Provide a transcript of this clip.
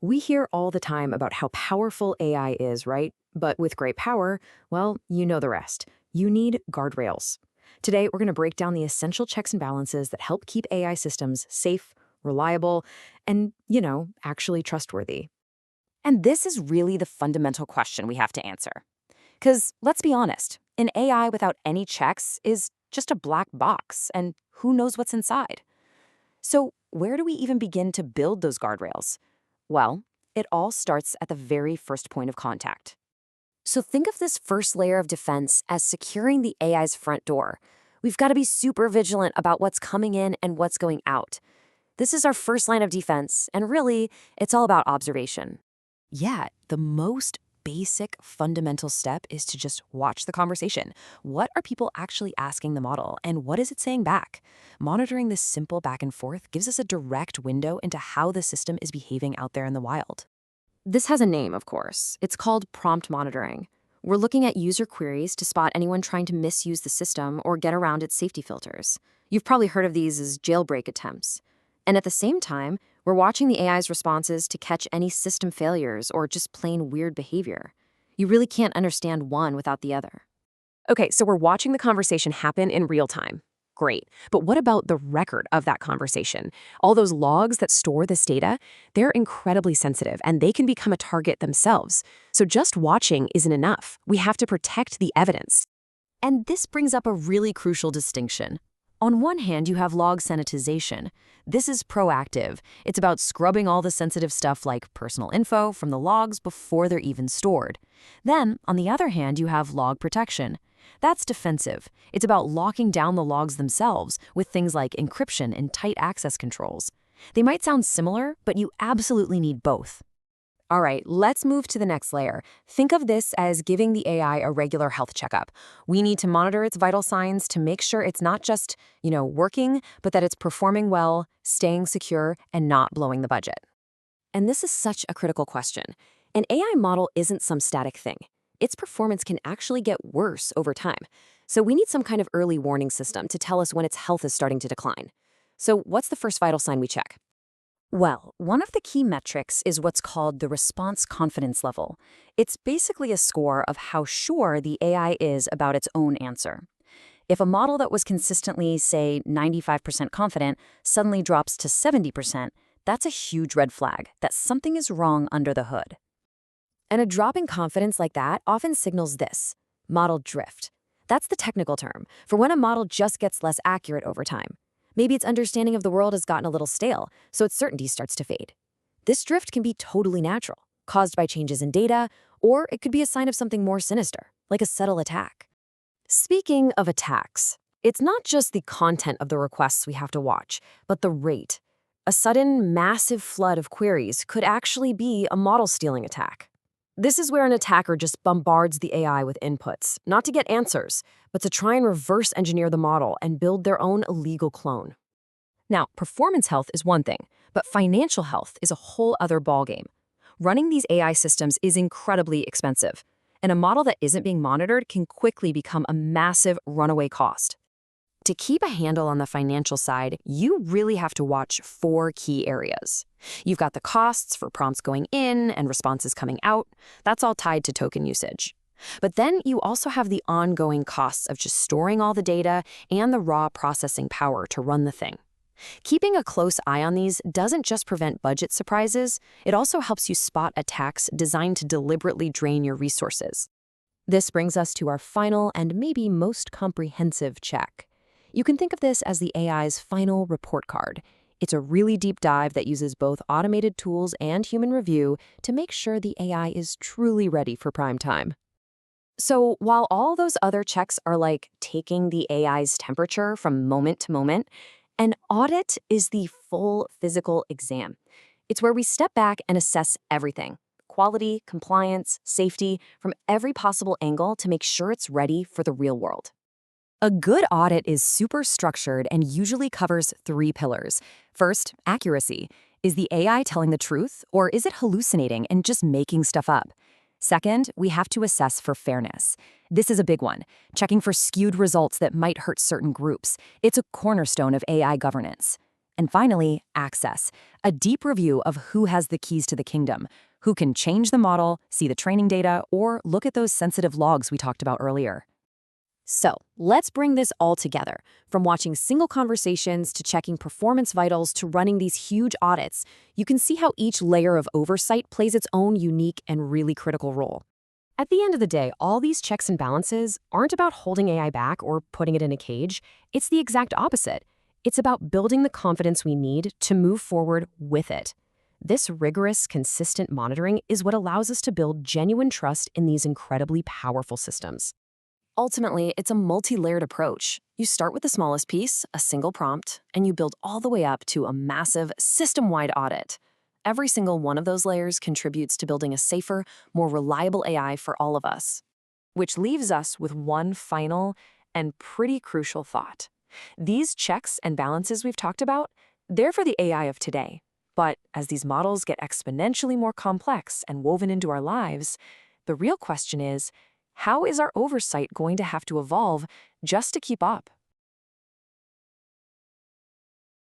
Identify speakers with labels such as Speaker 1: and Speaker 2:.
Speaker 1: We hear all the time about how powerful AI is, right? But with great power, well, you know the rest. You need guardrails. Today, we're going to break down the essential checks and balances that help keep AI systems safe, reliable, and, actually trustworthy.
Speaker 2: And this is really the fundamental question we have to answer. Because let's be honest, an AI without any checks is just a black box, and who knows what's inside? So, where do we even begin to build those guardrails? Well, it all starts at the very first point of contact. So, think of this first layer of defense as securing the AI's front door. We've got to be super vigilant about what's coming in and what's going out. This is our first line of defense, and really, it's all about observation. Yet, the most basic fundamental step is to just watch the conversation. What are people actually asking the model, and what is it saying back? Monitoring this simple back and forth gives us a direct window into how the system is behaving out there in the wild. This has a name, of course. It's called prompt monitoring. We're looking at user queries to spot anyone trying to misuse the system or get around its safety filters. You've probably heard of these as jailbreak attempts. And at the same time, we're watching the AI's responses to catch any system failures or just plain weird behavior. You really can't understand one without the other. Okay, so we're watching the conversation happen in real time. Great. But what about the record of that conversation? All those logs that store this data, they're incredibly sensitive and they can become a target themselves. So just watching isn't enough. We have to protect the evidence. And this brings up a really crucial distinction. On one hand, you have log sanitization. This is proactive. It's about scrubbing all the sensitive stuff like personal info from the logs before they're even stored. Then, on the other hand, you have log protection. That's defensive. It's about locking down the logs themselves with things like encryption and tight access controls. They might sound similar, but you absolutely need both. All right, let's move to the next layer. Think of this as giving the AI a regular health checkup. We need to monitor its vital signs to make sure it's not just, working, but that it's performing well, staying secure, and not blowing the budget. And this is such a critical question. An AI model isn't some static thing. Its performance can actually get worse over time. So we need some kind of early warning system to tell us when its health is starting to decline. So what's the first vital sign we check? Well, one of the key metrics is what's called the response confidence level. It's basically a score of how sure the AI is about its own answer. If a model that was consistently, say, 95% confident suddenly drops to 70%, that's a huge red flag that something is wrong under the hood. And a drop in confidence like that often signals this: model drift. That's the technical term for when a model just gets less accurate over time. Maybe its understanding of the world has gotten a little stale, so its certainty starts to fade. This drift can be totally natural, caused by changes in data, or it could be a sign of something more sinister, like a subtle attack. Speaking of attacks, it's not just the content of the requests we have to watch, but the rate. A sudden, massive flood of queries could actually be a model stealing attack. This is where an attacker just bombards the AI with inputs, not to get answers, but to try and reverse engineer the model and build their own illegal clone. Now, performance health is one thing, but financial health is a whole other ballgame. Running these AI systems is incredibly expensive, and a model that isn't being monitored can quickly become a massive runaway cost. To keep a handle on the financial side, you really have to watch 4 key areas. You've got the costs for prompts going in and responses coming out. That's all tied to token usage. But then you also have the ongoing costs of just storing all the data and the raw processing power to run the thing. Keeping a close eye on these doesn't just prevent budget surprises, it also helps you spot attacks designed to deliberately drain your resources. This brings us to our final and maybe most comprehensive check. You can think of this as the AI's final report card. It's a really deep dive that uses both automated tools and human review to make sure the AI is truly ready for prime time. So while all those other checks are like taking the AI's temperature from moment to moment, an audit is the full physical exam. It's where we step back and assess everything: quality, compliance, safety, from every possible angle to make sure it's ready for the real world. A good audit is super structured and usually covers 3 pillars. First, accuracy. Is the AI telling the truth, or is it hallucinating and just making stuff up? Second, we have to assess for fairness. This is a big one, checking for skewed results that might hurt certain groups. It's a cornerstone of AI governance. And finally, access, a deep review of who has the keys to the kingdom, who can change the model, see the training data, or look at those sensitive logs we talked about earlier.
Speaker 1: So let's bring this all together. From watching single conversations to checking performance vitals to running these huge audits, you can see how each layer of oversight plays its own unique and really critical role. At the end of the day, all these checks and balances aren't about holding AI back or putting it in a cage. It's the exact opposite. It's about building the confidence we need to move forward with it. This rigorous, consistent monitoring is what allows us to build genuine trust in these incredibly powerful systems. Ultimately, it's a multi-layered approach. You start with the smallest piece, a single prompt, and you build all the way up to a massive, system-wide audit. Every single one of those layers contributes to building a safer, more reliable AI for all of us. Which leaves us with one final and pretty crucial thought. These checks and balances we've talked about, they're for the AI of today. But as these models get exponentially more complex and woven into our lives, the real question is, how is our oversight going to have to evolve just to keep up?